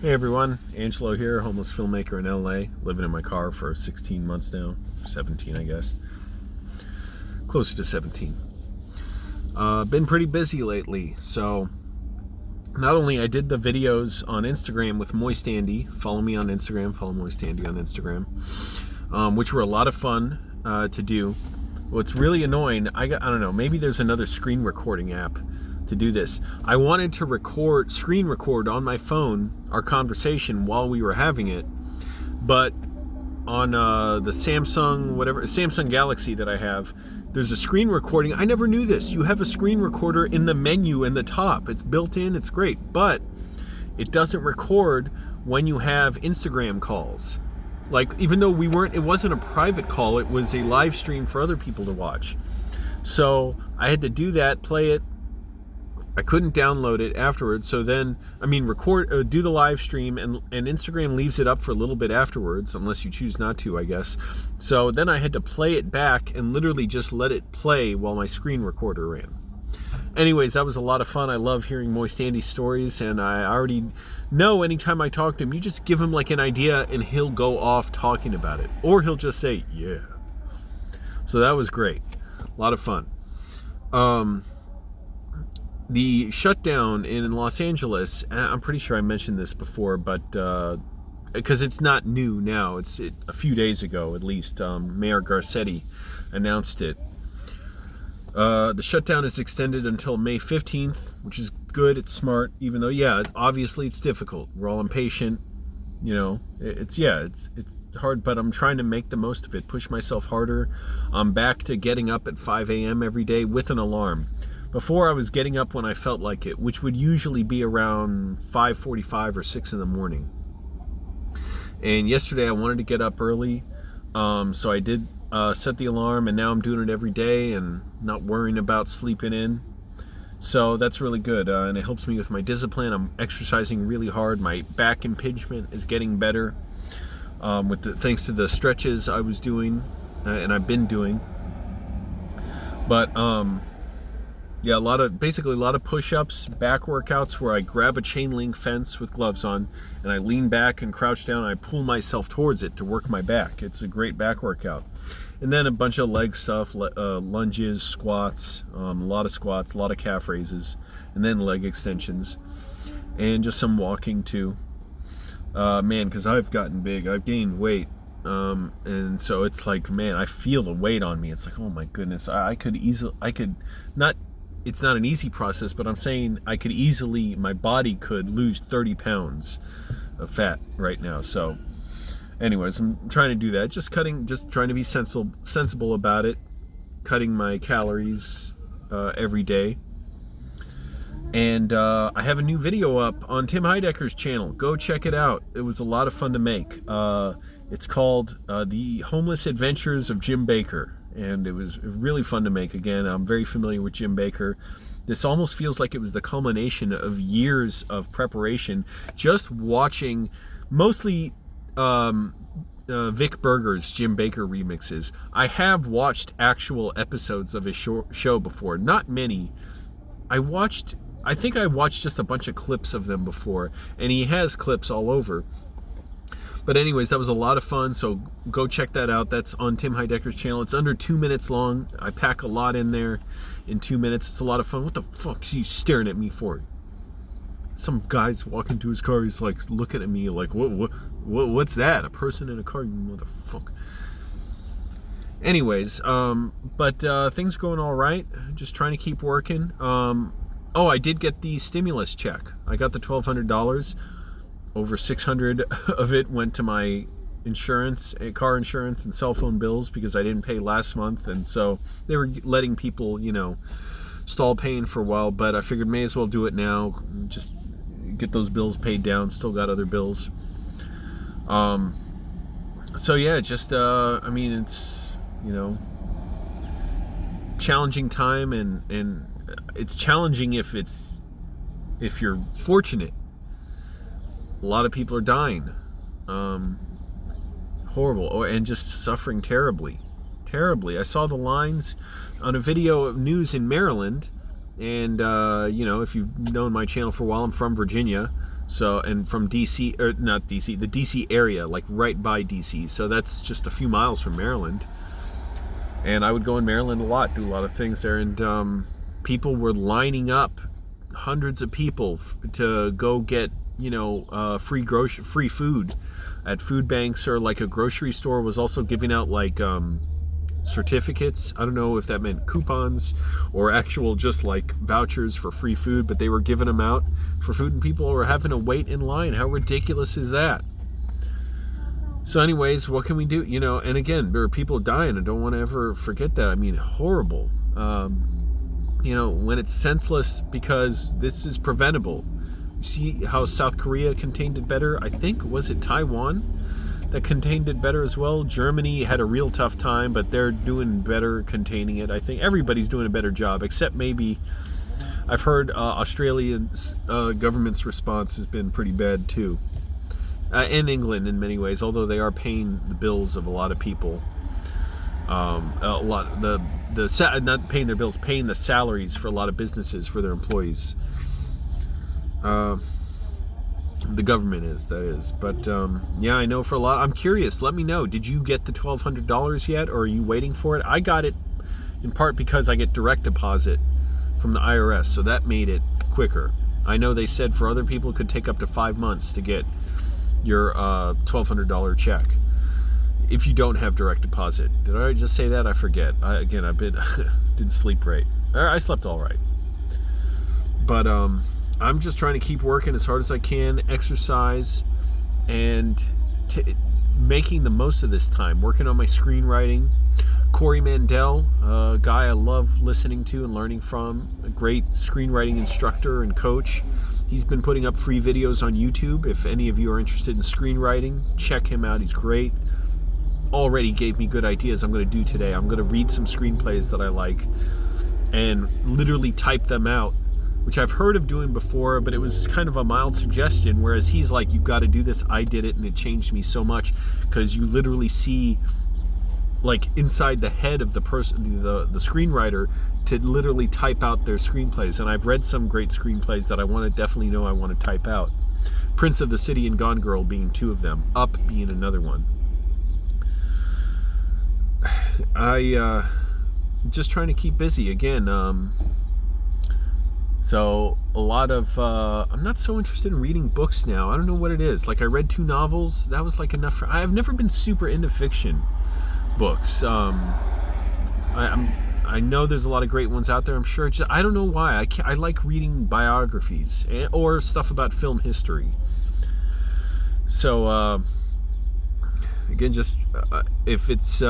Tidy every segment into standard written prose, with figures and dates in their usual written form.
Hey everyone, Angelo here, homeless filmmaker in LA, living in my car for 16 months now, 17 I guess, closer to 17. Been pretty busy lately, so not only I did the videos on Instagram with Moist Andy, follow me on Instagram, follow Moist Andy on Instagram, which were a lot of fun to do. What's really annoying, I don't know, maybe there's another screen recording app to do this. I wanted to screen record on my phone our conversation while we were having it, but on the Samsung Galaxy that I have, there's a screen recording. I never knew this. You have a screen recorder in the menu in the top. It's built in, it's great, but it doesn't record when you have Instagram calls. Like, even though it wasn't a private call, it was a live stream for other people to watch. So I had to do that, play it. I couldn't download it afterwards, so then, do the live stream, and Instagram leaves it up for a little bit afterwards, unless you choose not to, I guess. So then I had to play it back and literally just let it play while my screen recorder ran. Anyways, that was a lot of fun. I love hearing Moist Andy's stories, and I already know anytime I talk to him, you just give him like an idea and he'll go off talking about it. Or he'll just say, yeah. So that was great. A lot of fun. The shutdown in Los Angeles, I'm pretty sure I mentioned this before, but because it's not new now, it's a few days ago at least, Mayor Garcetti announced it. The shutdown is extended until May 15th, which is good, it's smart, even though, yeah, obviously it's difficult. We're all impatient, you know, it's hard, but I'm trying to make the most of it, push myself harder. I'm back to getting up at 5 a.m. every day with an alarm. Before, I was getting up when I felt like it, which would usually be around 5:45 or 6 in the morning. And yesterday I wanted to get up early, so I did set the alarm, and now I'm doing it every day and not worrying about sleeping in. So that's really good, and it helps me with my discipline. I'm exercising really hard. My back impingement is getting better, thanks to the stretches I was doing, and I've been doing. But yeah, a lot of push-ups, back workouts where I grab a chain link fence with gloves on and I lean back and crouch down and I pull myself towards it to work my back. It's a great back workout. And then a bunch of leg stuff, lunges, squats, a lot of squats, a lot of calf raises, and then leg extensions, and just some walking too. Man, because I've gotten big, I've gained weight. And so it's like, man, I feel the weight on me. It's like, oh my goodness, it's not an easy process, but I'm saying my body could lose 30 pounds of fat right now. So anyways, I'm trying to do that. Just trying to be sensible about it, cutting my calories every day. And I have a new video up on Tim Heidecker's channel. Go check it out. It was a lot of fun to make. It's called The Homeless Adventures of Jim Bakker. And it was really fun to make. Again, I'm very familiar with Jim Bakker. This almost feels like it was the culmination of years of preparation. Just watching mostly Vic Berger's Jim Bakker remixes. I have watched actual episodes of his show before. Not many. I think I watched just a bunch of clips of them before. And he has clips all over. But anyways, that was a lot of fun, so go check that out. That's on Tim Heidecker's channel. It's under 2 minutes long. I pack a lot in there in 2 minutes. It's a lot of fun. What the fuck is he staring at me for? Some guy's walking to his car. He's like looking at me like, what's that? A person in a car? You motherfucker. Anyways, but things are going all right. Just trying to keep working. Oh, I did get the stimulus check. I got the $1,200. Over 600 of it went to my insurance, car insurance, and cell phone bills because I didn't pay last month, and so they were letting people, stall paying for a while. But I figured may as well do it now, just get those bills paid down. Still got other bills. So yeah, just it's challenging time, and it's challenging if you're fortunate. A lot of people are dying, horrible, and just suffering terribly. I saw the lines on a video of news in Maryland, and if you've known my channel for a while, I'm from Virginia, So, and from DC, or not DC, the DC area, like right by DC. So that's just a few miles from Maryland. And I would go in Maryland a lot, do a lot of things there. And people were lining up, hundreds of people to go get, free food at food banks, or like a grocery store was also giving out like certificates. I don't know if that meant coupons or actual just like vouchers for free food, but they were giving them out for food, and people were having to wait in line. How ridiculous is that? So anyways, what can we do? And again, there are people dying. I don't want to ever forget that. I mean, horrible. When it's senseless, because this is preventable. You see how South Korea contained it better? I think, was it Taiwan that contained it better as well? Germany had a real tough time, but they're doing better containing it. I think everybody's doing a better job, except maybe I've heard Australia's government's response has been pretty bad too. In England in many ways, although they are paying the bills of a lot of people. A lot not paying their bills, paying the salaries for a lot of businesses for their employees. The government is, that is. But yeah, I know for a lot. I'm curious. Let me know. Did you get the $1,200 yet, or are you waiting for it? I got it in part because I get direct deposit from the IRS, so that made it quicker. I know they said for other people it could take up to 5 months to get your $1,200 check if you don't have direct deposit. Did I just say that? I forget. Didn't sleep right. I slept all right. But I'm just trying to keep working as hard as I can, exercise, and making the most of this time, working on my screenwriting. Corey Mandel, a guy I love listening to and learning from, a great screenwriting instructor and coach. He's been putting up free videos on YouTube. If any of you are interested in screenwriting, check him out. He's great. Already gave me good ideas I'm going to do today. I'm going to read some screenplays that I like and literally type them out, which I've heard of doing before, but it was kind of a mild suggestion, whereas he's like, you've got to do this. I did it, and it changed me so much, because you literally see like inside the head of the person, the screenwriter, to literally type out their screenplays. And I've read some great screenplays that I definitely know I want to type out. Prince of the City and Gone Girl being two of them, Up being another one. Just trying to keep busy again. So a lot of I'm not so interested in reading books now. I don't know what it is. Like, I read 2 novels. That was like enough. I've never been super into fiction books. I know there's a lot of great ones out there, I'm sure. I don't know why. I like reading biographies or stuff about film history. So again, just if it's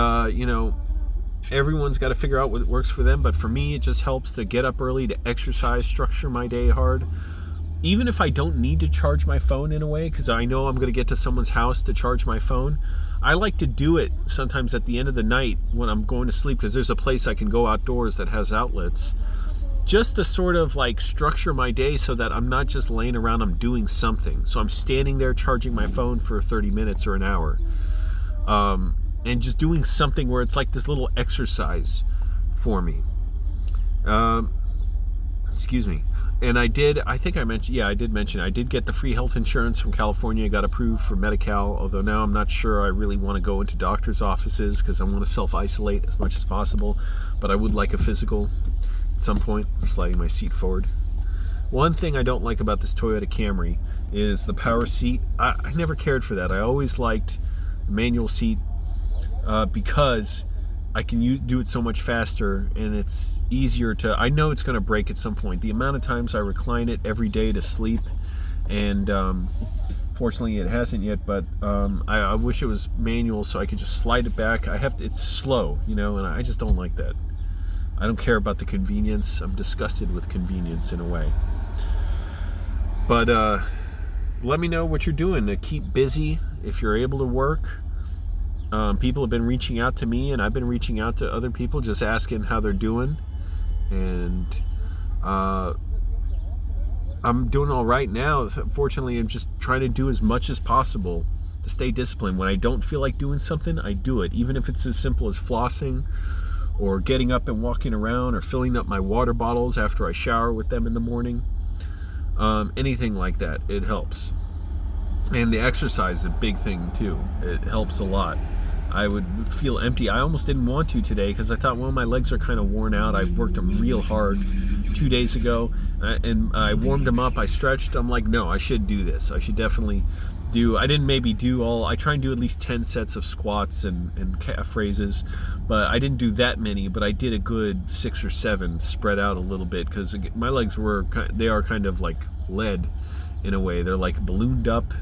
everyone's got to figure out what works for them, but for me it just helps to get up early, to exercise, structure my day hard. Even if I don't need to charge my phone in a way, because I know I'm going to get to someone's house to charge my phone, I like to do it sometimes at the end of the night when I'm going to sleep, because there's a place I can go outdoors that has outlets, just to sort of like structure my day so that I'm not just laying around, I'm doing something. So I'm standing there charging my phone for 30 minutes or an hour, and just doing something where it's like this little exercise for me. Excuse me. And I did mention I did get the free health insurance from California. I got approved for Medi-Cal, although now I'm not sure I really want to go into doctor's offices, because I want to self-isolate as much as possible. But I would like a physical at some point. I'm sliding my seat forward. One thing I don't like about this Toyota Camry is the power seat. I never cared for that. I always liked the manual seat, because I can do it so much faster, and it's easier to, I know it's going to break at some point. The amount of times I recline it every day to sleep, and fortunately it hasn't yet, but I wish it was manual so I could just slide it back. It's slow, and I just don't like that. I don't care about the convenience. I'm disgusted with convenience in a way. But let me know what you're doing to keep busy if you're able to work. People have been reaching out to me, and I've been reaching out to other people, just asking how they're doing. And I'm doing all right now. Fortunately, I'm just trying to do as much as possible to stay disciplined. When I don't feel like doing something, I do it. Even if it's as simple as flossing, or getting up and walking around, or filling up my water bottles after I shower with them in the morning. anything like that, it helps. And the exercise is a big thing too. It helps a lot. I would feel empty. I almost didn't want to today because I thought, well, my legs are kind of worn out. I worked them real hard 2 days ago, and I warmed them up. I stretched. I'm like, no, I should do this. I should definitely do. I didn't maybe do all. I try and do at least 10 sets of squats and calf raises, but I didn't do that many. But I did a good 6 or 7, spread out a little bit, because my legs they are kind of like lead in a way. They're like ballooned up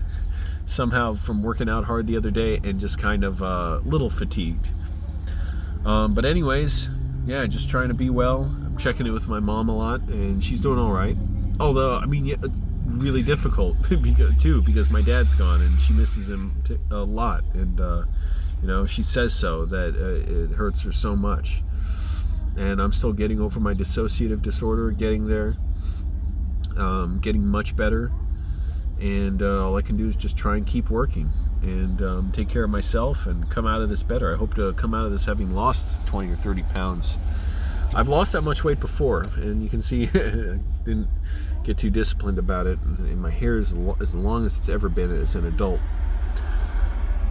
somehow from working out hard the other day, and just kind of a little fatigued. But anyways, yeah, just trying to be well. I'm checking it with my mom a lot, and she's doing all right. Although, I mean, yeah, it's really difficult because my dad's gone, and she misses him a lot. And she says so, that it hurts her so much. And I'm still getting over my dissociative disorder, getting there, getting much better. And all I can do is just try and keep working and take care of myself and come out of this better. I hope to come out of this having lost 20 or 30 pounds. I've lost that much weight before, and you can see I didn't get too disciplined about it. And my hair is as long as it's ever been as an adult.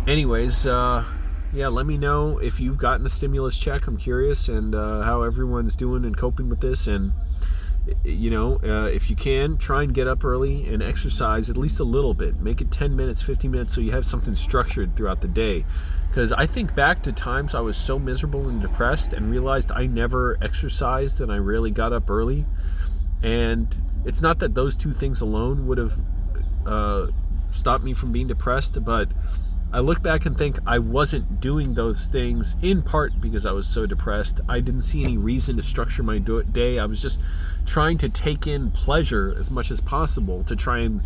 Anyways, yeah, let me know if you've gotten a stimulus check. I'm curious, and how everyone's doing and coping with this. And if you can, try and get up early and exercise at least a little bit. Make it 10 minutes, 15 minutes, so you have something structured throughout the day. Because I think back to times I was so miserable and depressed and realized I never exercised and I rarely got up early. And it's not that those two things alone would have stopped me from being depressed, but I look back and think I wasn't doing those things in part because I was so depressed. I didn't see any reason to structure my day. I was just trying to take in pleasure as much as possible to try and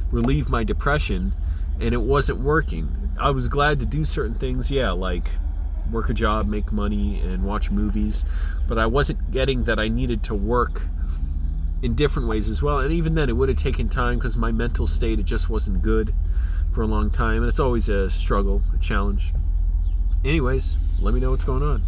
relieve my depression, and it wasn't working. I was glad to do certain things, yeah, like work a job, make money, and watch movies, but I wasn't getting that I needed to work in different ways as well. And even then, it would have taken time because my mental state, it just wasn't good for a long time, and it's always a struggle, a challenge. Anyways, let me know what's going on.